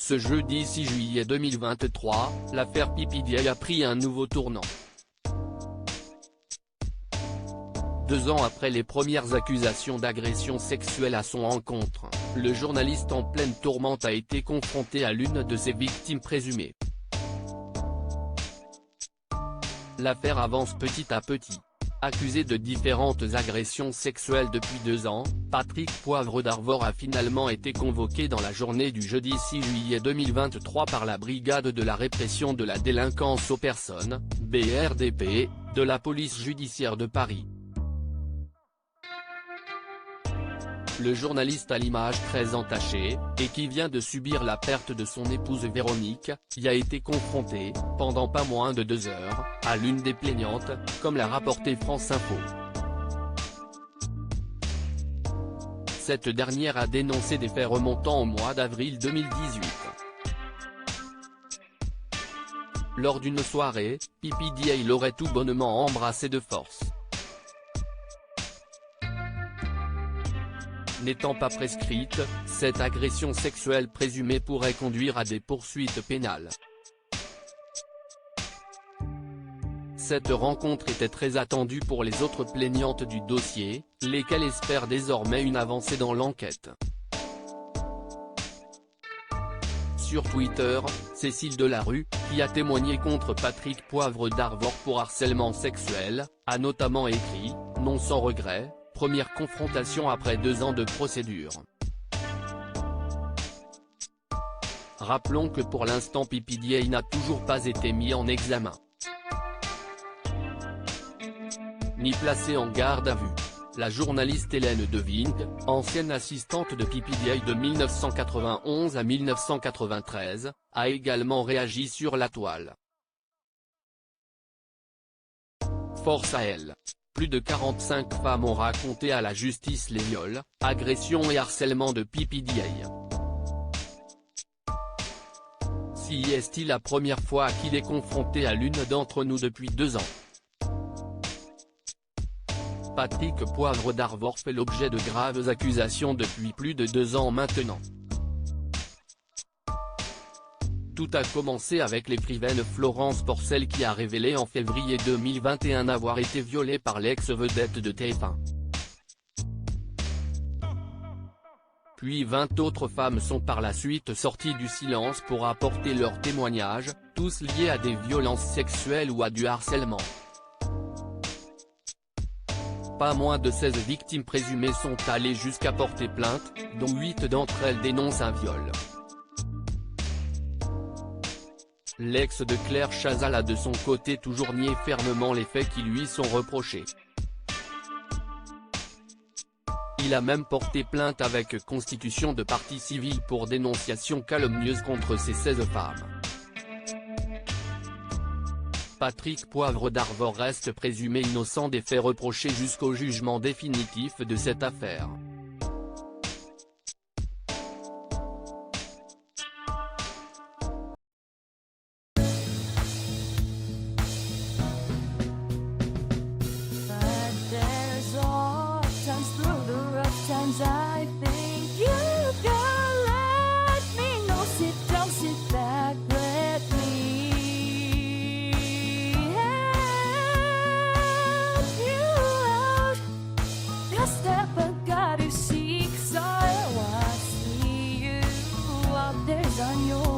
Ce jeudi 6 juillet 2023, l'affaire PPDA a pris un nouveau tournant. 2 ans après les premières accusations d'agression sexuelle à son encontre, le journaliste en pleine tourmente a été confronté à l'une de ses victimes présumées. L'affaire avance petit à petit. Accusé de différentes agressions sexuelles depuis 2 ans, Patrick Poivre d'Arvor a finalement été convoqué dans la journée du jeudi 6 juillet 2023 par la Brigade de la répression de la délinquance aux personnes, BRDP, de la police judiciaire de Paris. Le journaliste à l'image très entachée, et qui vient de subir la perte de son épouse Véronique, y a été confronté, pendant pas moins de 2 heures, à l'une des plaignantes, comme l'a rapporté France Info. Cette dernière a dénoncé des faits remontant au mois d'avril 2018. Lors d'une soirée, PPDA l'aurait tout bonnement embrassé de force. N'étant pas prescrite, cette agression sexuelle présumée pourrait conduire à des poursuites pénales. Cette rencontre était très attendue pour les autres plaignantes du dossier, lesquelles espèrent désormais une avancée dans l'enquête. Sur Twitter, Cécile Delarue, qui a témoigné contre Patrick Poivre d'Arvor pour harcèlement sexuel, a notamment écrit « Non sans regret ». Première confrontation après 2 ans de procédure. Rappelons que pour l'instant PPDA n'a toujours pas été mis en examen, ni placé en garde à vue. La journaliste Hélène Devingue, ancienne assistante de PPDA de 1991 à 1993, a également réagi sur la toile. Force à elle. Plus de 45 femmes ont raconté à la justice les viols, agressions et harcèlements de PPDA. Si est-il la première fois qu'il est confronté à l'une d'entre nous depuis 2 ans. Patrick Poivre d'Arvor fait l'objet de graves accusations depuis plus de 2 ans maintenant. Tout a commencé avec l'écrivaine Florence Porcel qui a révélé en février 2021 avoir été violée par l'ex-vedette de TF1. Puis 20 autres femmes sont par la suite sorties du silence pour apporter leur témoignage, tous liés à des violences sexuelles ou à du harcèlement. Pas moins de 16 victimes présumées sont allées jusqu'à porter plainte, dont 8 d'entre elles dénoncent un viol. L'ex de Claire Chazal a de son côté toujours nié fermement les faits qui lui sont reprochés. Il a même porté plainte avec constitution de partie civile pour dénonciation calomnieuse contre ces 16 femmes. Patrick Poivre d'Arvor reste présumé innocent des faits reprochés jusqu'au jugement définitif de cette affaire. I think you can let me know. Sit back, let me help you out. The step I gotta seek, so I see you out there's on your